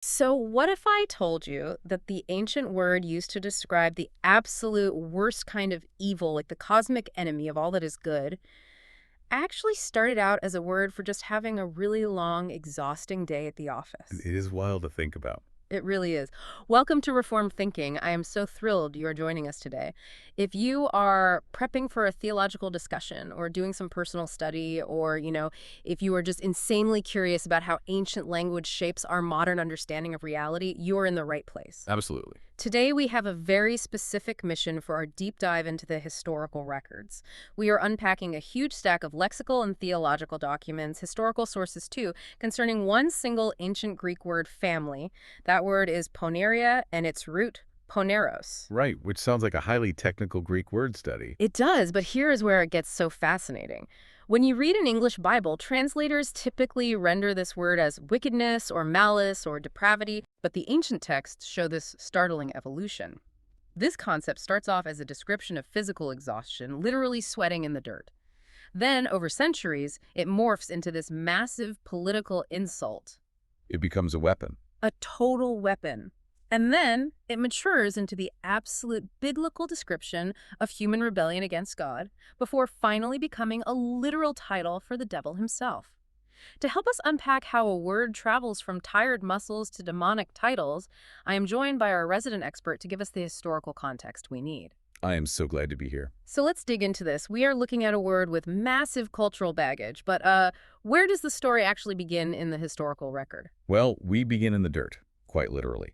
So, what if I told you that the ancient word used to describe the absolute worst kind of evil, like the cosmic enemy of all that is good, actually started out as a word for just having a really long, exhausting day at the It office? is wild to think about. It really is. Welcome to Reformed Thinking. I am so thrilled you are joining us today. If you are prepping for a theological discussion or doing some personal study, or, if you are just insanely curious about how ancient language shapes our modern understanding of reality, you're in the right place. Absolutely. Today, we have a very specific mission for our deep dive into the historical records. We are unpacking a huge stack of lexical and theological documents, historical sources too, concerning one single ancient Greek word, family. That word is poneria, and its root, poneros. Right, which sounds like a highly technical Greek word study. It does, but here is where it gets so fascinating. When you read an English Bible, translators typically render this word as wickedness or malice or depravity, but the ancient texts show this startling evolution. This concept starts off as a description of physical exhaustion, literally sweating in the dirt. Then, over centuries, it morphs into this massive political insult, It becomes a weapon. a total weapon. And then it matures into the absolute biblical description of human rebellion against God, before finally becoming a literal title for the devil himself. To help us unpack how a word travels from tired muscles to demonic titles, I am joined by our resident expert to give us the historical context we need. I am so glad to be here. So let's dig into this. We are looking at a word with massive cultural baggage, but where does the story actually begin in the historical record? Well, we begin in the dirt, quite literally.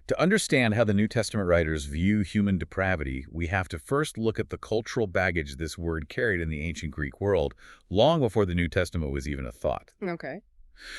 To understand how the New Testament writers view human depravity, we have to first look at the cultural baggage this word carried in the ancient Greek world, long before the New Testament was even a thought. Okay.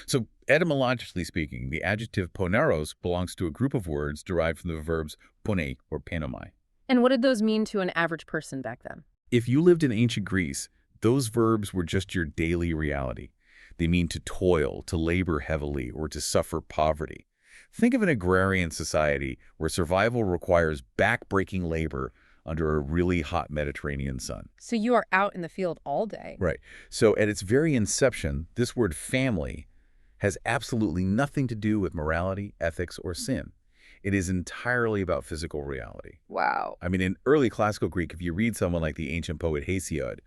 So, etymologically speaking, the adjective poneros belongs to a group of words derived from the verbs pone or panomai. And what did those mean to an average person back then? If you lived in ancient Greece, those verbs were just your daily reality. They mean to toil, to labor heavily, or to suffer poverty. Think of an agrarian society where survival requires back-breaking labor under a really hot Mediterranean sun. So you are out in the field all day. Right. So at its very inception, this word family has absolutely nothing to do with morality, ethics, or sin. It is entirely about physical reality. Wow. I mean, in early classical Greek, if you read someone like the ancient poet Hesiod,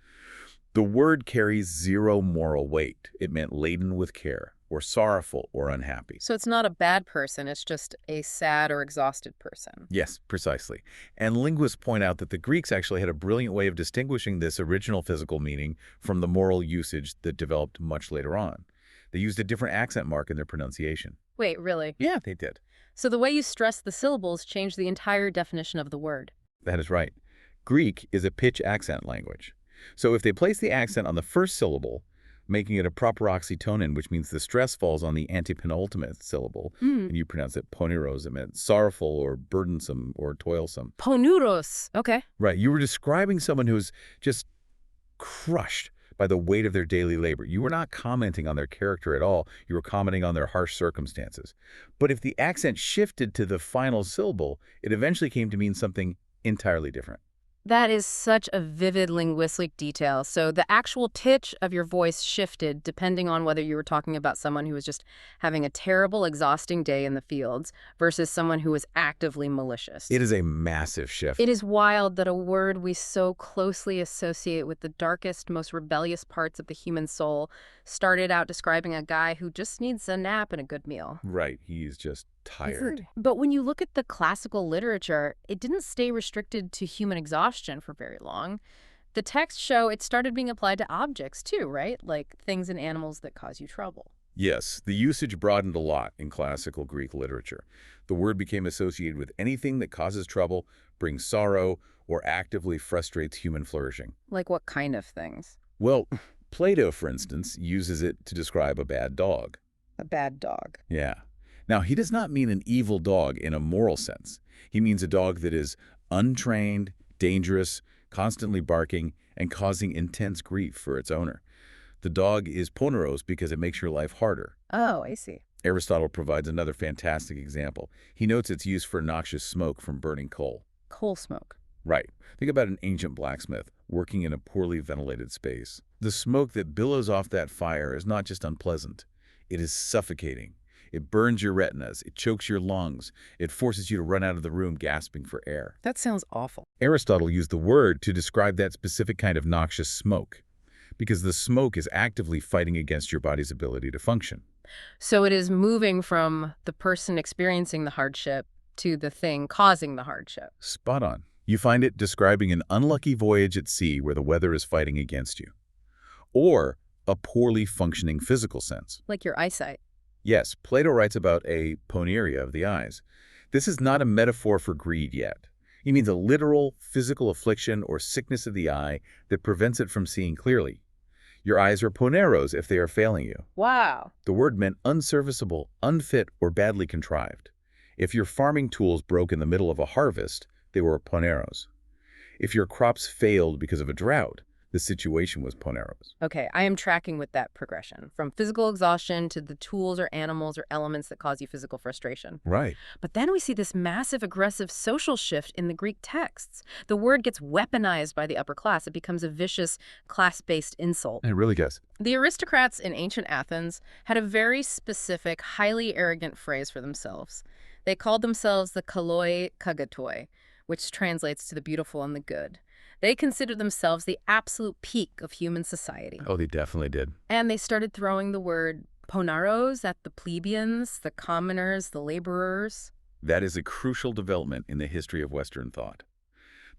the word carries zero moral weight. It meant laden with care, or sorrowful, or unhappy. So it's not a bad person, it's just a sad or exhausted person. Yes, precisely. And linguists point out that the Greeks actually had a brilliant way of distinguishing this original physical meaning from the moral usage that developed much later on. They used a different accent mark in their pronunciation. Wait, really? Yeah, they did. So the way you stress the syllables changed the entire definition of the word. That is right. Greek is a pitch accent language. So if they place the accent on the first syllable, making it a proper oxytonin, which means the stress falls on the antepenultimate syllable, Mm. and you pronounce it poneros, it meant sorrowful or burdensome or toilsome. Ponuros. Okay. Right, you were describing someone who's just crushed by the weight of their daily labor. You were not commenting on their character at all. You were commenting on their harsh circumstances. But if the accent shifted to the final syllable, it eventually came to mean something entirely different. That is such a vivid linguistic detail. So the actual pitch of your voice shifted depending on whether you were talking about someone who was just having a terrible, exhausting day in the fields versus someone who was actively malicious. It is a massive shift. It is wild that a word we so closely associate with the darkest, most rebellious parts of the human soul started out describing a guy who just needs a nap and a good meal. Right, he's just tired. But when you look at the classical literature, it didn't stay restricted to human exhaustion for very long. The texts show it started being applied to objects too, right? Like things and animals that cause you trouble. Yes, the usage broadened a lot in classical Greek literature. The word became associated with anything that causes trouble, brings sorrow, or actively frustrates human flourishing. Like what kind of things? Well, Plato, for instance, uses it to describe a bad dog. A bad dog. Yeah. Now, he does not mean an evil dog in a moral sense. He means a dog that is untrained, dangerous, constantly barking, and causing intense grief for its owner. The dog is poneros because it makes your life harder. Oh, I see. Aristotle provides another fantastic example. He notes its use for noxious smoke from burning coal. Coal smoke. Right. Think about an ancient blacksmith working in a poorly ventilated space. The smoke that billows off that fire is not just unpleasant. It is suffocating. It burns your retinas. It chokes your lungs. It forces you to run out of the room gasping for air. That sounds awful. Aristotle used the word to describe that specific kind of noxious smoke, because the smoke is actively fighting against your body's ability to function. So it is moving from the person experiencing the hardship to the thing causing the hardship. Spot on. You find it describing an unlucky voyage at sea where the weather is fighting against you. Or a poorly functioning physical sense. Like your eyesight. Yes, Plato writes about a poneria of the eyes. This is not a metaphor for greed yet. He means a literal physical affliction or sickness of the eye that prevents it from seeing clearly. Your eyes are poneros if they are failing you. Wow. The word meant unserviceable, unfit, or badly contrived. If your farming tools broke in the middle of a harvest, they were poneros. If your crops failed because of a drought, the situation was poneros. Okay, I am tracking with that progression, from physical exhaustion to the tools or animals or elements that cause you physical frustration. Right. But then we see this massive aggressive social shift in the Greek texts. The word gets weaponized by the upper class. It becomes a vicious class-based insult. It really does. The aristocrats in ancient Athens had a very specific, highly arrogant phrase for themselves. They called themselves the kaloi kagatoi, which translates to the beautiful and the good. They considered themselves the absolute peak of human society. Oh, they definitely did. And they started throwing the word poneros at the plebeians, the commoners, the laborers. That is a crucial development in the history of Western thought.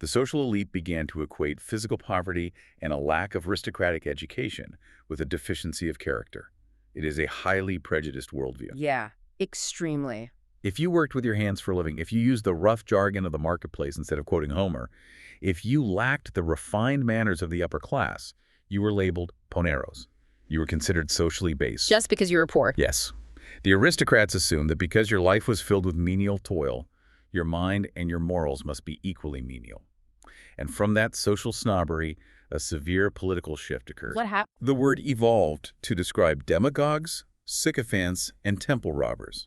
The social elite began to equate physical poverty and a lack of aristocratic education with a deficiency of character. It is a highly prejudiced worldview. Yeah, extremely. If you worked with your hands for a living, if you used the rough jargon of the marketplace instead of quoting Homer, if you lacked the refined manners of the upper class, you were labeled poneros. You were considered socially base. Just because you were poor. Yes. The aristocrats assumed that because your life was filled with menial toil, your mind and your morals must be equally menial. And from that social snobbery, a severe political shift occurred. What happened? The word evolved to describe demagogues, sycophants, and temple robbers.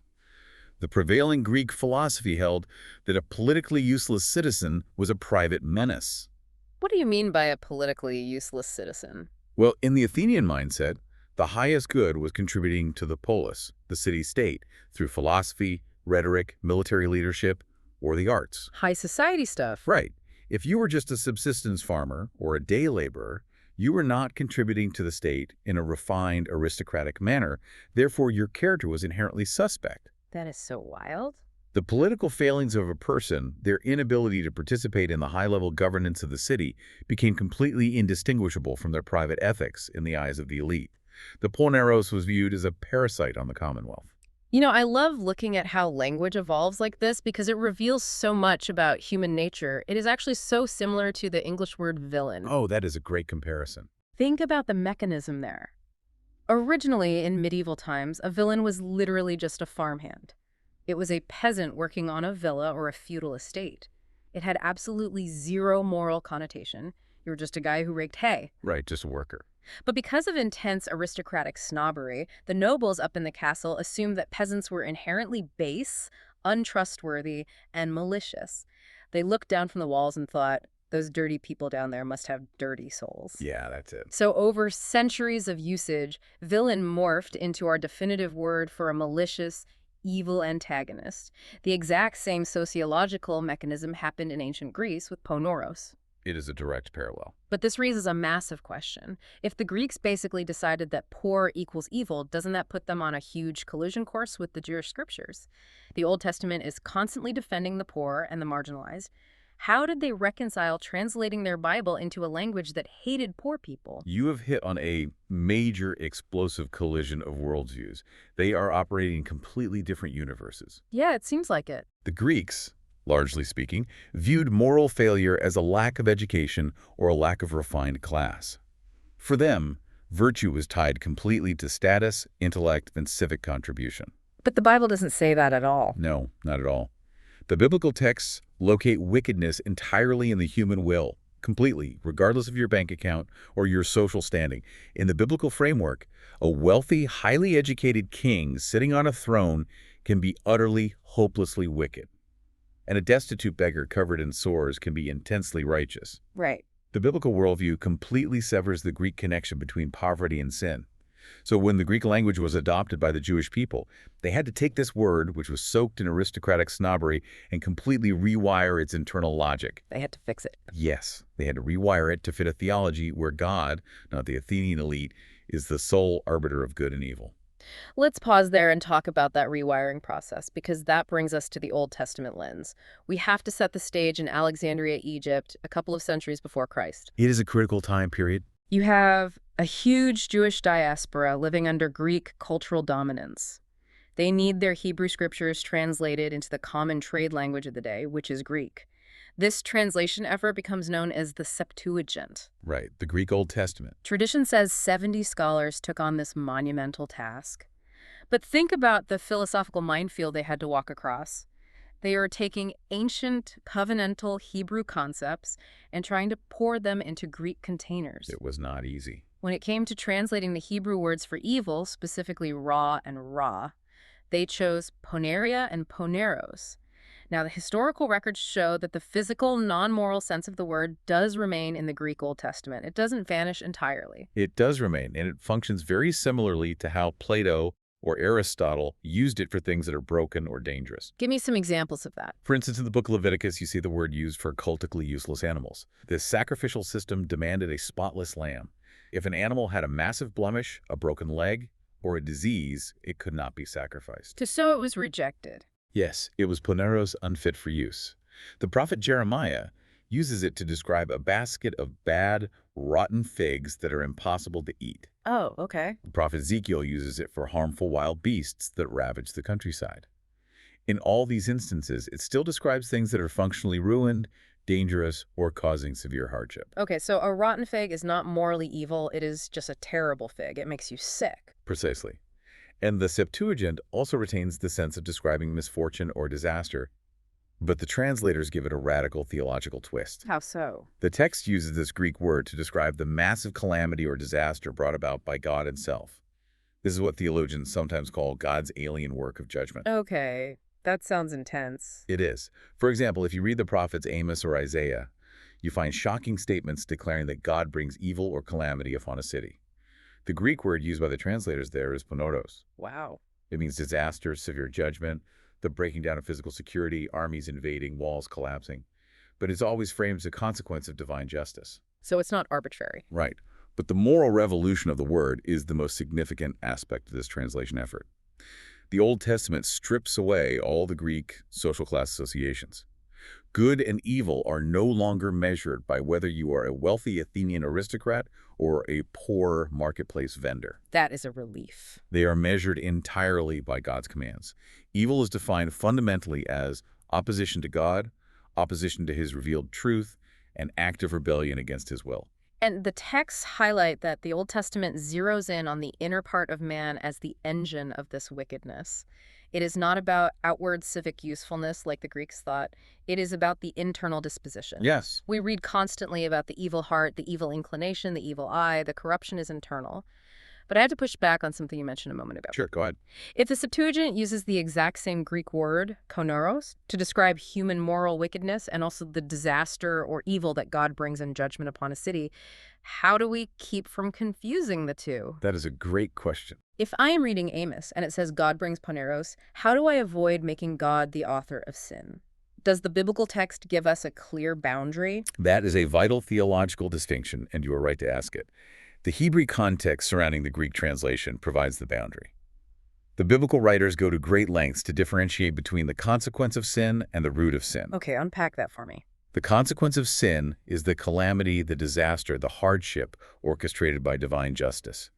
The prevailing Greek philosophy held that a politically useless citizen was a private menace. What do you mean by a politically useless citizen? Well, in the Athenian mindset, the highest good was contributing to the polis, the city-state, through philosophy, rhetoric, military leadership, or the arts. High society stuff. Right. If you were just a subsistence farmer or a day laborer, you were not contributing to the state in a refined, aristocratic manner. Therefore, your character was inherently suspect. That is so wild. The political failings of a person, their inability to participate in the high-level governance of the city, became completely indistinguishable from their private ethics in the eyes of the elite. The poneros was viewed as a parasite on the Commonwealth. You know, I love looking at how language evolves like this because it reveals so much about human nature. It is actually so similar to the English word villain. Oh, that is a great comparison. Think about the mechanism there. Originally, in medieval times, a villain was literally just a farmhand. It was a peasant working on a villa or a feudal estate. It had absolutely zero moral connotation. You were just a guy who raked hay. Right, just a worker. But because of intense aristocratic snobbery, the nobles up in the castle assumed that peasants were inherently base, untrustworthy, and malicious. They looked down from the walls and thought, those dirty people down there must have dirty souls. Yeah, that's it. So over centuries of usage, villain morphed into our definitive word for a malicious, evil antagonist. The exact same sociological mechanism happened in ancient Greece with poneros. It is a direct parallel. But this raises a massive question. If the Greeks basically decided that poor equals evil, doesn't that put them on a huge collision course with the Jewish scriptures? The Old Testament is constantly defending the poor and the marginalized. How did they reconcile translating their Bible into a language that hated poor people? You have hit on a major explosive collision of worldviews. They are operating in completely different universes. Yeah, it seems like it. The Greeks, largely speaking, viewed moral failure as a lack of education or a lack of refined class. For them, virtue was tied completely to status, intellect, and civic contribution. But the Bible doesn't say that at all. No, not at all. The biblical texts locate wickedness entirely in the human will, completely, regardless of your bank account or your social standing. In the biblical framework, a wealthy, highly educated king sitting on a throne can be utterly, hopelessly wicked. And a destitute beggar covered in sores can be intensely righteous. Right. The biblical worldview completely severs the Greek connection between poverty and sin. So when the Greek language was adopted by the Jewish people, they had to take this word, which was soaked in aristocratic snobbery, and completely rewire its internal logic. They had to fix it. Yes, they had to rewire it to fit a theology where God, not the Athenian elite, is the sole arbiter of good and evil. Let's pause there and talk about that rewiring process, because that brings us to the Old Testament lens. We have to set the stage in Alexandria, Egypt, a couple of centuries before Christ. It is a critical time period. You have a huge Jewish diaspora living under Greek cultural dominance. They need their Hebrew scriptures translated into the common trade language of the day, which is Greek. This translation effort becomes known as the Septuagint. Right, the Greek Old Testament. Tradition says 70 scholars took on this monumental task. But think about the philosophical minefield they had to walk across. They are taking ancient covenantal Hebrew concepts and trying to pour them into Greek containers. It was not easy. When it came to translating the Hebrew words for evil, specifically raw and ra, they chose poneria and poneros. Now, the historical records show that the physical, non-moral sense of the word does remain in the Greek Old Testament. It doesn't vanish entirely. It does remain, and it functions very similarly to how Plato or Aristotle used it for things that are broken or dangerous. Give me some examples of that. For instance, in the book of Leviticus, you see the word used for cultically useless animals. This sacrificial system demanded a spotless lamb. If an animal had a massive blemish, a broken leg, or a disease, it could not be sacrificed. So it was rejected. Yes, it was poneros, unfit for use. The prophet Jeremiah uses it to describe a basket of bad, rotten figs that are impossible to eat. Oh, okay. The prophet Ezekiel uses it for harmful wild beasts that ravage the countryside. In all these instances, it still describes things that are functionally ruined, dangerous, or causing severe hardship. Okay, so a rotten fig is not morally evil. It is just a terrible fig. It makes you sick. Precisely. And the Septuagint also retains the sense of describing misfortune or disaster, but the translators give it a radical theological twist. How so? The text uses this Greek word to describe the massive calamity or disaster brought about by God himself. This is what theologians sometimes call God's alien work of judgment. Okay, that sounds intense. It is. For example, if you read the prophets Amos or Isaiah, you find shocking statements declaring that God brings evil or calamity upon a city. The Greek word used by the translators there is poneros. Wow. It means disaster, severe judgment, the breaking down of physical security, armies invading, walls collapsing. But it's always framed as a consequence of divine justice. So it's not arbitrary. Right. But the moral revolution of the word is the most significant aspect of this translation effort. The Old Testament strips away all the Greek social class associations. Good and evil are no longer measured by whether you are a wealthy Athenian aristocrat or a poor marketplace vendor. That is a relief. They are measured entirely by God's commands. Evil is defined fundamentally as opposition to God, opposition to his revealed truth, and active rebellion against his will. And the texts highlight that the Old Testament zeroes in on the inner part of man as the engine of this wickedness. It is not about outward civic usefulness like the Greeks thought. It is about the internal disposition. Yes. We read constantly about the evil heart, the evil inclination, the evil eye. The corruption is internal. But I had to push back on something you mentioned a moment ago. Sure, go ahead. If the Septuagint uses the exact same Greek word, poneros, to describe human moral wickedness and also the disaster or evil that God brings in judgment upon a city, how do we keep from confusing the two? That is a great question. If I am reading Amos and it says God brings poneros, how do I avoid making God the author of sin? Does the biblical text give us a clear boundary? That is a vital theological distinction, and you are right to ask it. The Hebrew context surrounding the Greek translation provides the boundary. The biblical writers go to great lengths to differentiate between the consequence of sin and the root of sin. Okay, unpack that for me. The consequence of sin is the calamity, the disaster, the hardship orchestrated by divine justice.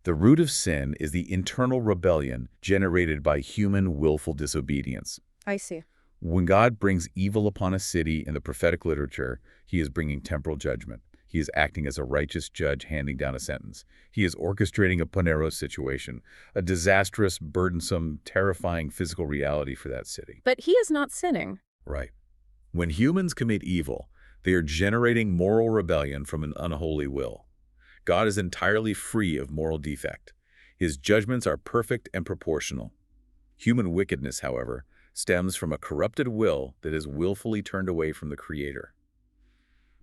The root of sin is the internal rebellion generated by human willful disobedience. I see. When God brings evil upon a city in the prophetic literature, he is bringing temporal judgment. He is acting as a righteous judge handing down a sentence. He is orchestrating a poneros situation, a disastrous, burdensome, terrifying physical reality for that city. But he is not sinning. Right. When humans commit evil, they are generating moral rebellion from an unholy will. God is entirely free of moral defect. His judgments are perfect and proportional. Human wickedness, however, stems from a corrupted will that is willfully turned away from the Creator.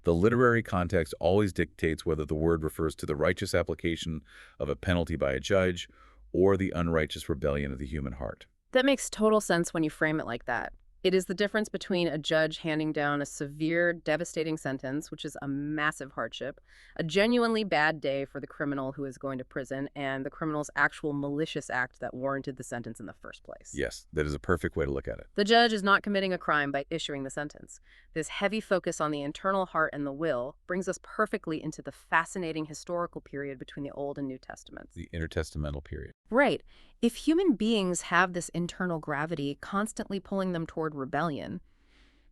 The literary context always dictates whether the word refers to the righteous application of a penalty by a judge or the unrighteous rebellion of the human heart. That makes total sense when you frame it like that. It is the difference between a judge handing down a severe, devastating sentence, which is a massive hardship, a genuinely bad day for the criminal who is going to prison, and the criminal's actual malicious act that warranted the sentence in the first place. Yes, that is a perfect way to look at it. The judge is not committing a crime by issuing the sentence. This heavy focus on the internal heart and the will brings us perfectly into the fascinating historical period between the Old and New Testaments. The intertestamental period. Right. If human beings have this internal gravity constantly pulling them toward rebellion,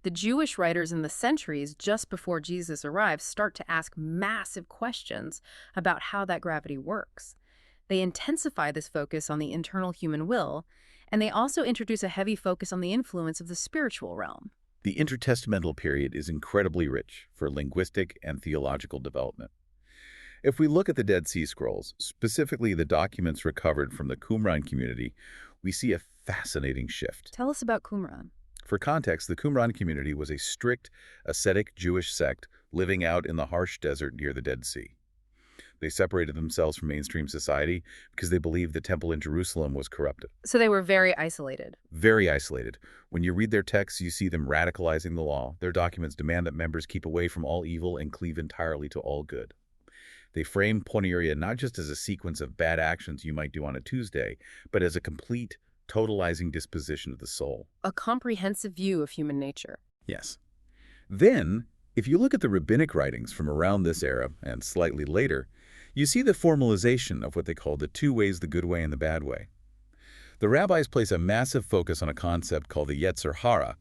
the Jewish writers in the centuries just before Jesus arrives start to ask massive questions about how that gravity works. They intensify this focus on the internal human will, and they also introduce a heavy focus on the influence of the spiritual realm. The intertestamental period is incredibly rich for linguistic and theological development. If we look at the Dead Sea Scrolls, specifically the documents recovered from the Qumran community, we see a fascinating shift. Tell us about Qumran. For context, the Qumran community was a strict, ascetic Jewish sect living out in the harsh desert near the Dead Sea. They separated themselves from mainstream society because they believed the temple in Jerusalem was corrupted. So they were very isolated. Very isolated. When you read their texts, you see them radicalizing the law. Their documents demand that members keep away from all evil and cleave entirely to all good. They frame Ponēria not just as a sequence of bad actions you might do on a Tuesday, but as a complete, totalizing disposition of the soul. A comprehensive view of human nature. Yes. Then, if you look at the rabbinic writings from around this era and slightly later, you see the formalization of what they call the two ways, the good way and the bad way. The rabbis place a massive focus on a concept called the Yetzer Hara,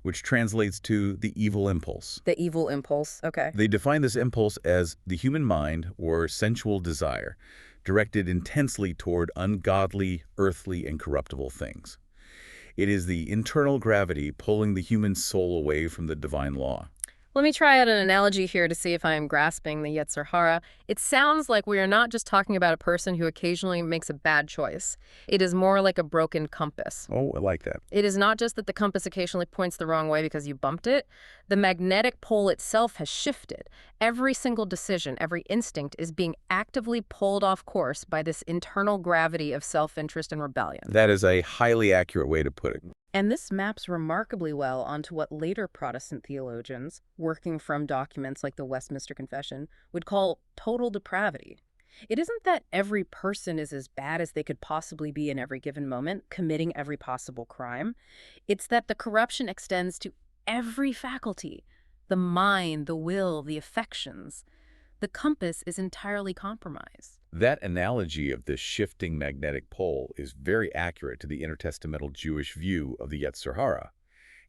which translates to the evil impulse. The evil impulse, okay. They define this impulse as the human mind or sensual desire, directed intensely toward ungodly, earthly, and corruptible things. It is the internal gravity pulling the human soul away from the divine law. Let me try out an analogy here to see if I am grasping the Yetzer Hara. It sounds like we are not just talking about a person who occasionally makes a bad choice. It is more like a broken compass. Oh, I like that. It is not just that the compass occasionally points the wrong way because you bumped it. The magnetic pole itself has shifted. Every single decision, every instinct is being actively pulled off course by this internal gravity of self-interest and rebellion. That is a highly accurate way to put it. And this maps remarkably well onto what later Protestant theologians, working from documents like the Westminster Confession, would call total depravity. It isn't that every person is as bad as they could possibly be in every given moment, committing every possible crime. It's that the corruption extends to every faculty, the mind, the will, the affections. The compass is entirely compromised. That analogy of the shifting magnetic pole is very accurate to the intertestamental Jewish view of the Yetzer Hara.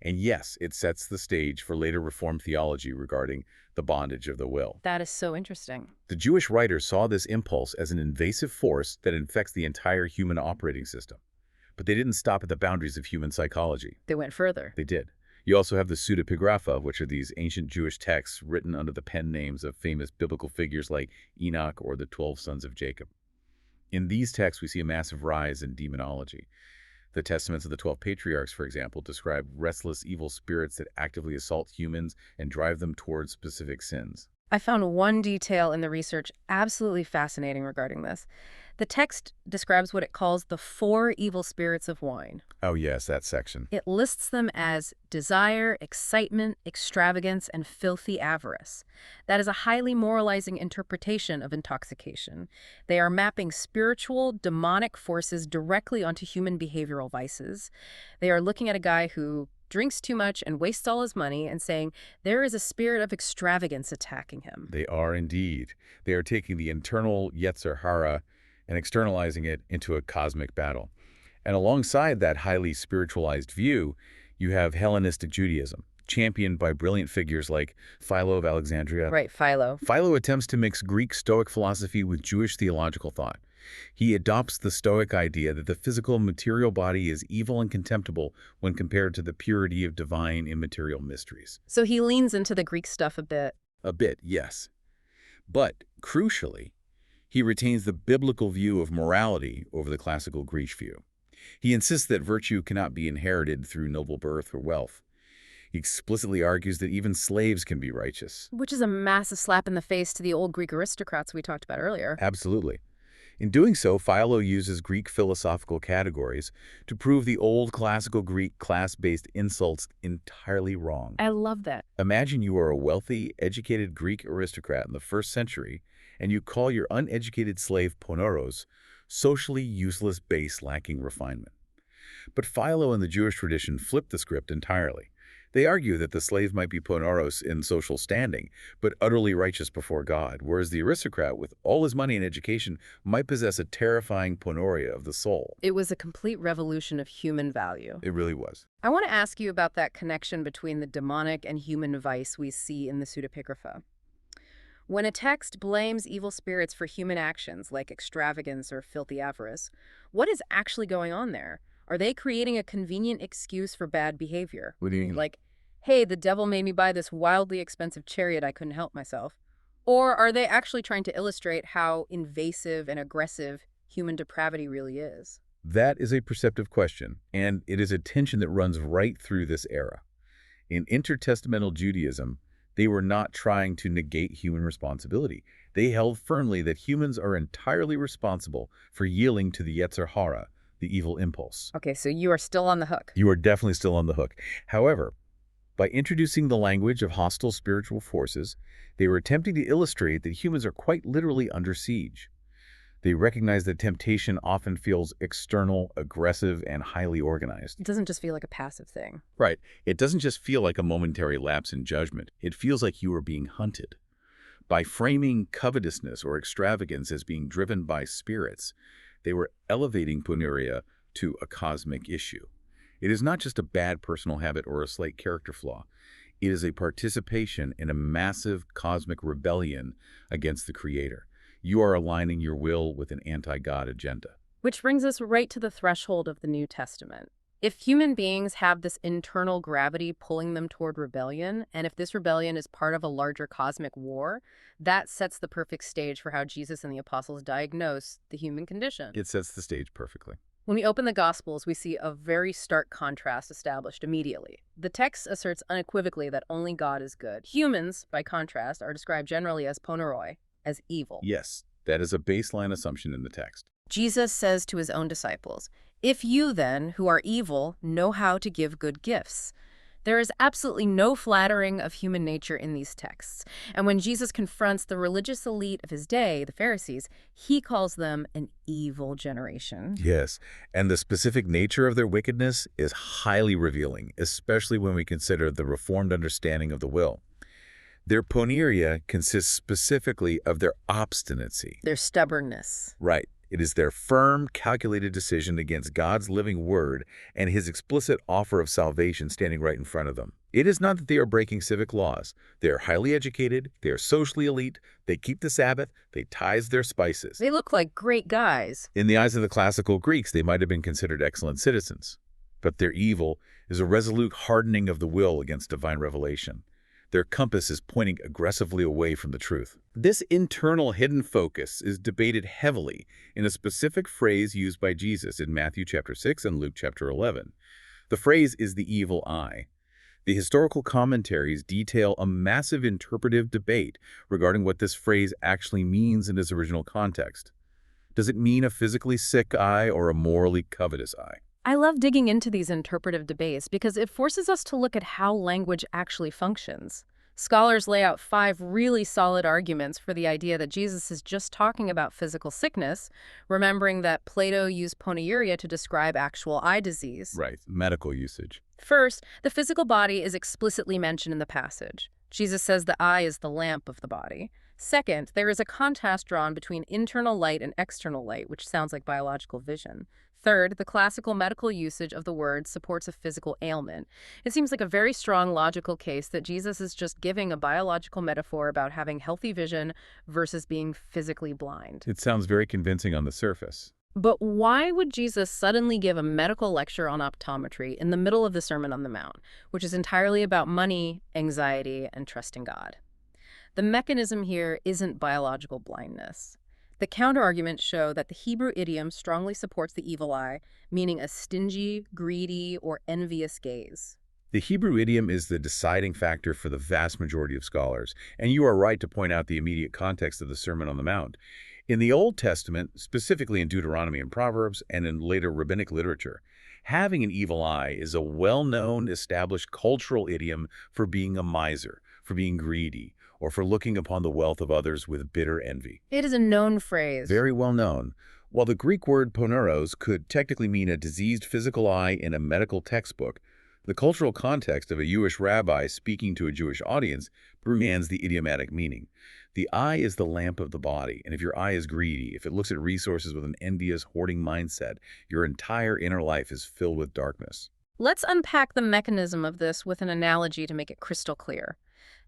And yes, it sets the stage for later Reformed theology regarding the bondage of the will. That is so interesting. The Jewish writers saw this impulse as an invasive force that infects the entire human operating system. But they didn't stop at the boundaries of human psychology. They went further. They did. You also have the pseudepigrapha, which are these ancient Jewish texts written under the pen names of famous biblical figures like Enoch or the 12 sons of Jacob. In these texts, we see a massive rise in demonology. The testaments of the 12 patriarchs, for example, describe restless evil spirits that actively assault humans and drive them towards specific sins. I found one detail in the research absolutely fascinating regarding this. The text describes what it calls the 4 evil spirits of wine. Oh yes, that section. It lists them as desire, excitement, extravagance, and filthy avarice. That is a highly moralizing interpretation of intoxication. They are mapping spiritual, demonic forces directly onto human behavioral vices. They are looking at a guy who drinks too much and wastes all his money and saying there is a spirit of extravagance attacking him. They are indeed. They are taking the internal Yetzer Hara and externalizing it into a cosmic battle. And alongside that highly spiritualized view, you have Hellenistic Judaism, championed by brilliant figures like Philo of Alexandria. Right, Philo. Philo attempts to mix Greek Stoic philosophy with Jewish theological thought. He adopts the Stoic idea that the physical material body is evil and contemptible when compared to the purity of divine immaterial mysteries. So he leans into the Greek stuff a bit. A bit, yes. But, crucially, he retains the biblical view of morality over the classical Greek view. He insists that virtue cannot be inherited through noble birth or wealth. He explicitly argues that even slaves can be righteous. Which is a massive slap in the face to the old Greek aristocrats we talked about earlier. Absolutely. In doing so, Philo uses Greek philosophical categories to prove the old classical Greek class-based insults entirely wrong. I love that. Imagine you are a wealthy, educated Greek aristocrat in the 1st century, and you call your uneducated slave poneros, socially useless base lacking refinement. But Philo and the Jewish tradition flip the script entirely. They argue that the slave might be poneros in social standing, but utterly righteous before God, whereas the aristocrat, with all his money and education, might possess a terrifying poneria of the soul. It was a complete revolution of human value. It really was. I want to ask you about that connection between the demonic and human vice we see in the pseudepigrapha. When a text blames evil spirits for human actions like extravagance or filthy avarice, what is actually going on there? Are they creating a convenient excuse for bad behavior? What do you mean? Like, hey, the devil made me buy this wildly expensive chariot I couldn't help myself. Or are they actually trying to illustrate how invasive and aggressive human depravity really is? That is a perceptive question, and it is a tension that runs right through this era. In intertestamental Judaism, they were not trying to negate human responsibility. They held firmly that humans are entirely responsible for yielding to the Yetzer Hara, the evil impulse. Okay, so you are still on the hook. You are definitely still on the hook. However, by introducing the language of hostile spiritual forces, they were attempting to illustrate that humans are quite literally under siege. They recognize that temptation often feels external, aggressive, and highly organized. It doesn't just feel like a passive thing. Right. It doesn't just feel like a momentary lapse in judgment. It feels like you are being hunted. By framing covetousness or extravagance as being driven by spirits, they were elevating Ponēria to a cosmic issue. It is not just a bad personal habit or a slight character flaw. It is a participation in a massive cosmic rebellion against the Creator. You are aligning your will with an anti-God agenda. Which brings us right to the threshold of the New Testament. If human beings have this internal gravity pulling them toward rebellion, and if this rebellion is part of a larger cosmic war, that sets the perfect stage for how Jesus and the apostles diagnose the human condition. It sets the stage perfectly. When we open the Gospels, we see a very stark contrast established immediately. The text asserts unequivocally that only God is good. Humans, by contrast, are described generally as poneroi, as evil. Yes, that is a baseline assumption in the text. Jesus says to his own disciples, "If you then, who are evil, know how to give good gifts." There is absolutely no flattering of human nature in these texts. And when Jesus confronts the religious elite of his day, the Pharisees, he calls them an evil generation. Yes, and the specific nature of their wickedness is highly revealing, especially when we consider the reformed understanding of the will. Their poneria consists specifically of their obstinacy. Their stubbornness. Right. It is their firm, calculated decision against God's living word and his explicit offer of salvation standing right in front of them. It is not that they are breaking civic laws. They are highly educated, they are socially elite, they keep the Sabbath, they tithe their spices. They look like great guys. In the eyes of the classical Greeks, they might have been considered excellent citizens. But their evil is a resolute hardening of the will against divine revelation. Their compass is pointing aggressively away from the truth. This internal hidden focus is debated heavily in a specific phrase used by Jesus in Matthew chapter 6 and Luke chapter 11. The phrase is the evil eye. The historical commentaries detail a massive interpretive debate regarding what this phrase actually means in its original context. Does it mean a physically sick eye or a morally covetous eye? I love digging into these interpretive debates because it forces us to look at how language actually functions. Scholars lay out 5 really solid arguments for the idea that Jesus is just talking about physical sickness, remembering that Plato used poneria to describe actual eye disease. Right, medical usage. First, the physical body is explicitly mentioned in the passage. Jesus says the eye is the lamp of the body. Second, there is a contrast drawn between internal light and external light, which sounds like biological vision. Third, the classical medical usage of the word supports a physical ailment. It seems like a very strong logical case that Jesus is just giving a biological metaphor about having healthy vision versus being physically blind. It sounds very convincing on the surface. But why would Jesus suddenly give a medical lecture on optometry in the middle of the Sermon on the Mount, which is entirely about money, anxiety, and trusting God? The mechanism here isn't biological blindness. The counterarguments show that the Hebrew idiom strongly supports the evil eye, meaning a stingy, greedy, or envious gaze. The Hebrew idiom is the deciding factor for the vast majority of scholars, and you are right to point out the immediate context of the Sermon on the Mount. In the Old Testament, specifically in Deuteronomy and Proverbs, and in later rabbinic literature, having an evil eye is a well-known, established cultural idiom for being a miser, for being greedy, or for looking upon the wealth of others with bitter envy. It is a known phrase. Very well known. While the Greek word poneros could technically mean a diseased physical eye in a medical textbook, the cultural context of a Jewish rabbi speaking to a Jewish audience demands the idiomatic meaning. The eye is the lamp of the body, and if your eye is greedy, if it looks at resources with an envious, hoarding mindset, your entire inner life is filled with darkness. Let's unpack the mechanism of this with an analogy to make it crystal clear.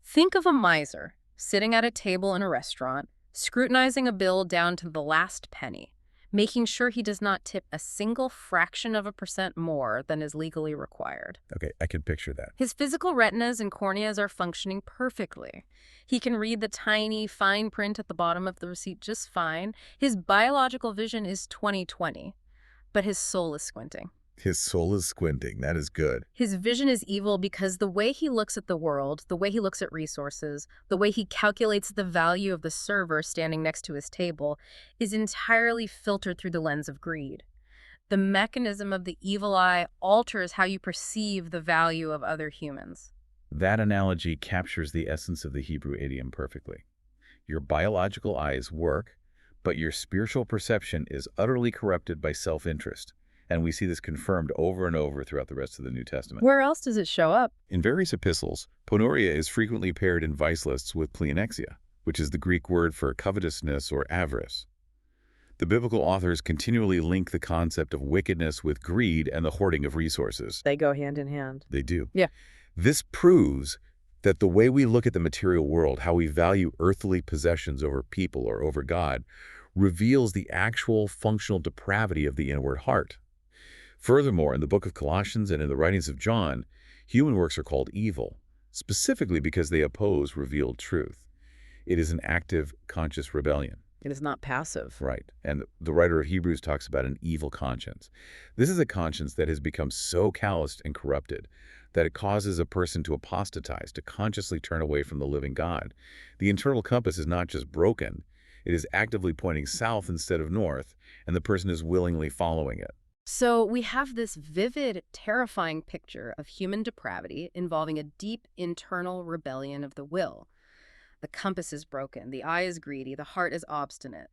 Think of a miser sitting at a table in a restaurant, scrutinizing a bill down to the last penny, making sure he does not tip a single fraction of a % more than is legally required. Okay, I can picture that. His physical retinas and corneas are functioning perfectly. He can read the tiny, fine print at the bottom of the receipt just fine. His biological vision is 20/20, but his soul is squinting. His soul is squinting. That is good. His vision is evil because the way he looks at the world, the way he looks at resources, the way he calculates the value of the server standing next to his table is entirely filtered through the lens of greed. The mechanism of the evil eye alters how you perceive the value of other humans. That analogy captures the essence of the Hebrew idiom perfectly. Your biological eyes work, but your spiritual perception is utterly corrupted by self-interest. And we see this confirmed over and over throughout the rest of the New Testament. Where else does it show up? In various epistles, poneria is frequently paired in vice lists with pleonexia, which is the Greek word for covetousness or avarice. The biblical authors continually link the concept of wickedness with greed and the hoarding of resources. They go hand in hand. They do. Yeah. This proves that the way we look at the material world, how we value earthly possessions over people or over God, reveals the actual functional depravity of the inward heart. Furthermore, in the book of Colossians and in the writings of John, human works are called evil, specifically because they oppose revealed truth. It is an active, conscious rebellion. It is not passive. Right. And the writer of Hebrews talks about an evil conscience. This is a conscience that has become so calloused and corrupted that it causes a person to apostatize, to consciously turn away from the living God. The internal compass is not just broken, it is actively pointing south instead of north, and the person is willingly following it. So we have this vivid, terrifying picture of human depravity involving a deep internal rebellion of the will. The compass is broken, the eye is greedy, the heart is obstinate.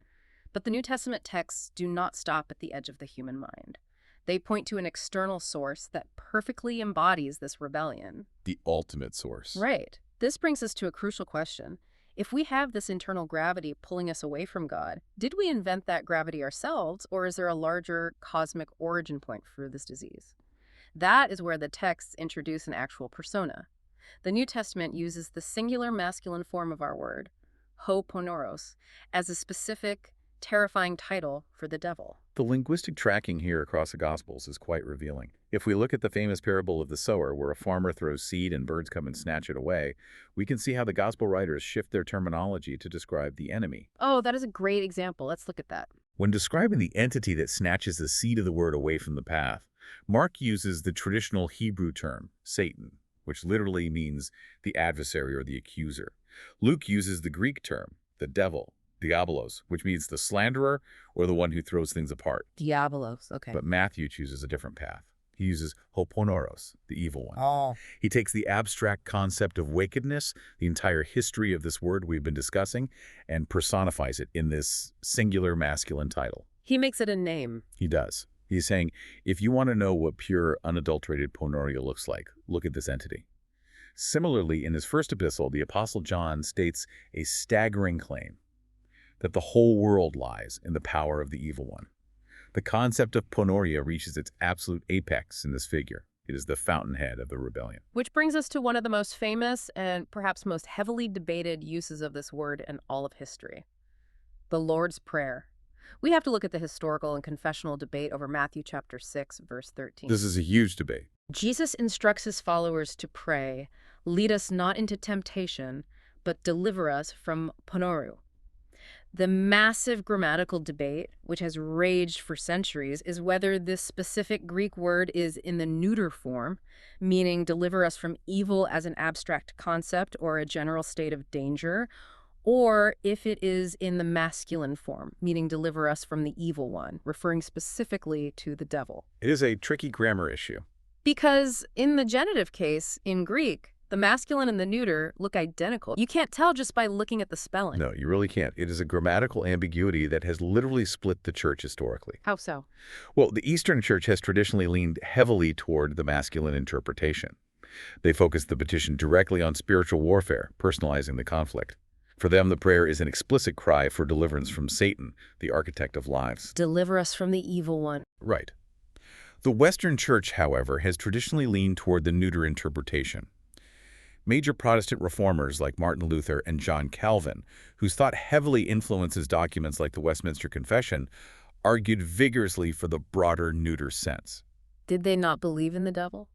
But the New Testament texts do not stop at the edge of the human mind. They point to an external source that perfectly embodies this rebellion. The ultimate source. Right. This brings us to a crucial question. If we have this internal gravity pulling us away from God, did we invent that gravity ourselves, or is there a larger cosmic origin point for this disease? That is where the texts introduce an actual persona. The New Testament uses the singular masculine form of our word, ho poneros, as a specific, terrifying title for the devil. The linguistic tracking here across the Gospels is quite revealing. If we look at the famous parable of the sower, where a farmer throws seed and birds come and snatch it away, we can see how the Gospel writers shift their terminology to describe the enemy. Oh, that is a great example. Let's look at that. When describing the entity that snatches the seed of the word away from the path, Mark uses the traditional Hebrew term, Satan, which literally means the adversary or the accuser. Luke uses the Greek term, the devil, diabolos, which means the slanderer or the one who throws things apart. Diabolos, okay. But Matthew chooses a different path. He uses hoponeros, the evil one. Oh. He takes the abstract concept of wickedness, the entire history of this word we've been discussing, and personifies it in this singular masculine title. He makes it a name. He does. He's saying, if you want to know what pure, unadulterated poneria looks like, look at this entity. Similarly, in his first epistle, the Apostle John states a staggering claim that the whole world lies in the power of the evil one. The concept of poneria reaches its absolute apex in this figure. It is the fountainhead of the rebellion. Which brings us to one of the most famous and perhaps most heavily debated uses of this word in all of history, the Lord's Prayer. We have to look at the historical and confessional debate over Matthew chapter 6, verse 13. This is a huge debate. Jesus instructs his followers to pray, "Lead us not into temptation, but deliver us from poneru." The massive grammatical debate, which has raged for centuries, is whether this specific Greek word is in the neuter form, meaning deliver us from evil as an abstract concept or a general state of danger, or if it is in the masculine form, meaning deliver us from the evil one, referring specifically to the devil. It is a tricky grammar issue. Because in the genitive case, in Greek, the masculine and the neuter look identical. You can't tell just by looking at the spelling. No, you really can't. It is a grammatical ambiguity that has literally split the church historically. How so? Well, the Eastern Church has traditionally leaned heavily toward the masculine interpretation. They focus the petition directly on spiritual warfare, personalizing the conflict. For them, the prayer is an explicit cry for deliverance from Satan, the architect of lives. Deliver us from the evil one. Right. The Western Church, however, has traditionally leaned toward the neuter interpretation. Major Protestant reformers like Martin Luther and John Calvin, whose thought heavily influences documents like the Westminster Confession, argued vigorously for the broader neuter sense. Did they not believe in the devil?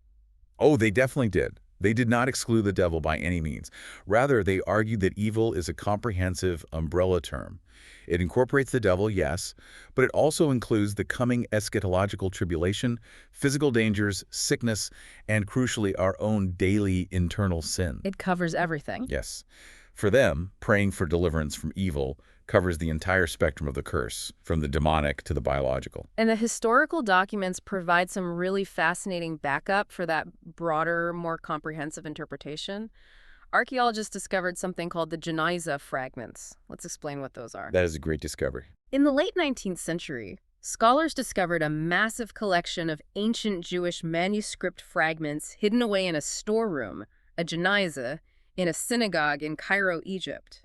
Oh, they definitely did. They did not exclude the devil by any means. Rather, they argued that evil is a comprehensive umbrella term. It incorporates the devil, yes, but it also includes the coming eschatological tribulation, physical dangers, sickness, and crucially, our own daily internal sin. It covers everything. Yes. For them, praying for deliverance from evil covers the entire spectrum of the curse, from the demonic to the biological. And the historical documents provide some really fascinating backup for that broader, more comprehensive interpretation. Archaeologists discovered something called the Geniza fragments. Let's explain what those are. That is a great discovery. In the late 19th century, scholars discovered a massive collection of ancient Jewish manuscript fragments hidden away in a storeroom, a Geniza, in a synagogue in Cairo, Egypt.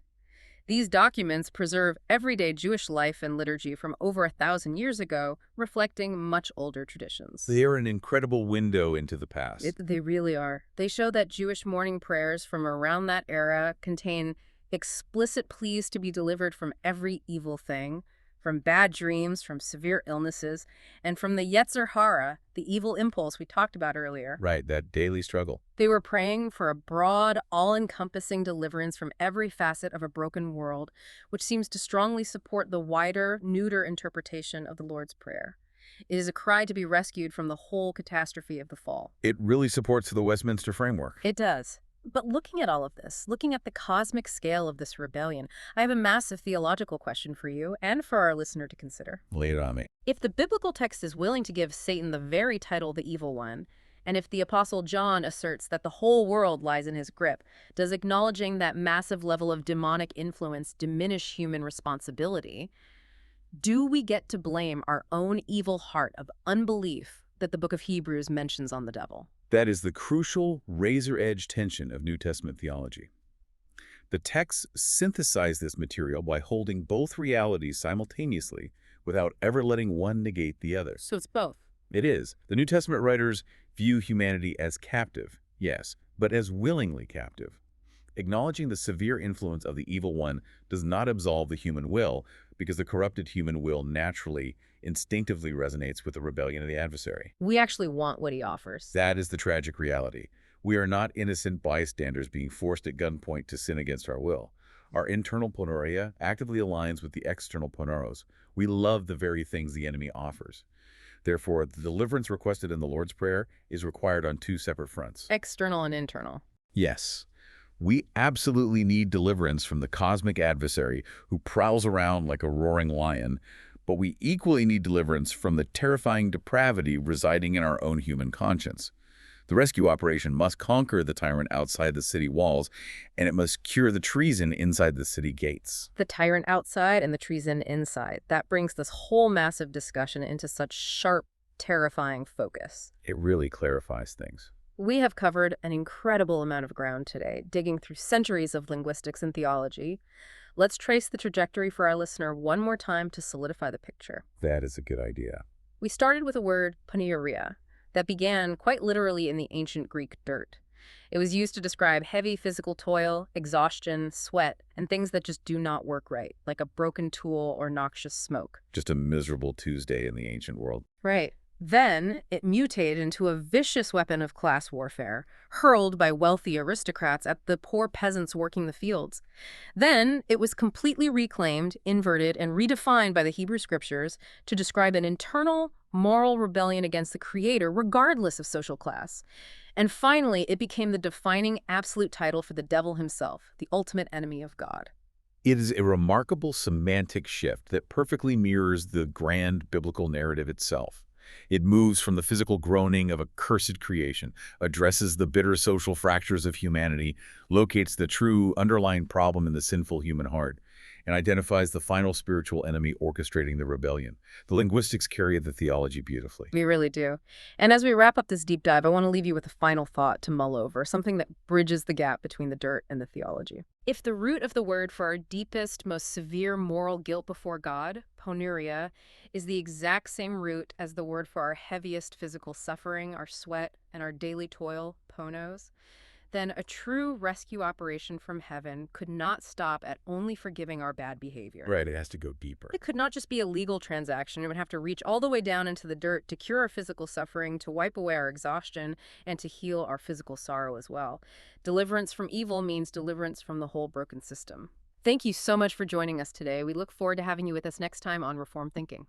These documents preserve everyday Jewish life and liturgy from over 1,000 years ago, reflecting much older traditions. They are an incredible window into the past. They really are. They show that Jewish morning prayers from around that era contain explicit pleas to be delivered from every evil thing, from bad dreams, from severe illnesses, and from the Yetzer Hara, the evil impulse we talked about earlier. Right, that daily struggle. They were praying for a broad, all-encompassing deliverance from every facet of a broken world, which seems to strongly support the wider, neuter interpretation of the Lord's Prayer. It is a cry to be rescued from the whole catastrophe of the fall. It really supports the Westminster framework. It does. But looking at all of this, looking at the cosmic scale of this rebellion, I have a massive theological question for you and for our listener to consider. Lay it on me. If the biblical text is willing to give Satan the very title, the evil one, and if the Apostle John asserts that the whole world lies in his grip, does acknowledging that massive level of demonic influence diminish human responsibility? Do we get to blame our own evil heart of unbelief that the book of Hebrews mentions on the devil? That is the crucial razor-edge tension of New Testament theology. The texts synthesize this material by holding both realities simultaneously without ever letting one negate the other. So it's both. It is. The New Testament writers view humanity as captive, yes, but as willingly captive. Acknowledging the severe influence of the evil one does not absolve the human will, because the corrupted human will naturally, instinctively resonates with the rebellion of the adversary. We actually want what he offers. That is the tragic reality. We are not innocent bystanders being forced at gunpoint to sin against our will. Our internal poneria actively aligns with the external poneros. We love the very things the enemy offers. Therefore, the deliverance requested in the Lord's Prayer is required on two separate fronts. External and internal. Yes. We absolutely need deliverance from the cosmic adversary who prowls around like a roaring lion, but we equally need deliverance from the terrifying depravity residing in our own human conscience. The rescue operation must conquer the tyrant outside the city walls, and it must cure the treason inside the city gates. The tyrant outside and the treason inside. That brings this whole massive discussion into such sharp, terrifying focus. It really clarifies things. We have covered an incredible amount of ground today, digging through centuries of linguistics and theology. Let's trace the trajectory for our listener one more time to solidify the picture. That is a good idea. We started with a word, poneria, that began quite literally in the ancient Greek dirt. It was used to describe heavy physical toil, exhaustion, sweat, and things that just do not work right, like a broken tool or noxious smoke. Just a miserable Tuesday in the ancient world. Right. Then it mutated into a vicious weapon of class warfare, hurled by wealthy aristocrats at the poor peasants working the fields. Then it was completely reclaimed, inverted, and redefined by the Hebrew scriptures to describe an internal, moral rebellion against the Creator, regardless of social class. And finally, it became the defining absolute title for the devil himself, the ultimate enemy of God. It is a remarkable semantic shift that perfectly mirrors the grand biblical narrative itself. It moves from the physical groaning of a cursed creation, addresses the bitter social fractures of humanity, locates the true underlying problem in the sinful human heart, and identifies the final spiritual enemy orchestrating the rebellion. The linguistics carry the theology beautifully. We really do. And as we wrap up this deep dive, I want to leave you with a final thought to mull over, something that bridges the gap between the dirt and the theology. If the root of the word for our deepest, most severe moral guilt before God, poneria, is the exact same root as the word for our heaviest physical suffering, our sweat, and our daily toil, poneros, then a true rescue operation from heaven could not stop at only forgiving our bad behavior. Right, it has to go deeper. It could not just be a legal transaction. It would have to reach all the way down into the dirt to cure our physical suffering, to wipe away our exhaustion, and to heal our physical sorrow as well. Deliverance from evil means deliverance from the whole broken system. Thank you so much for joining us today. We look forward to having you with us next time on Reform Thinking.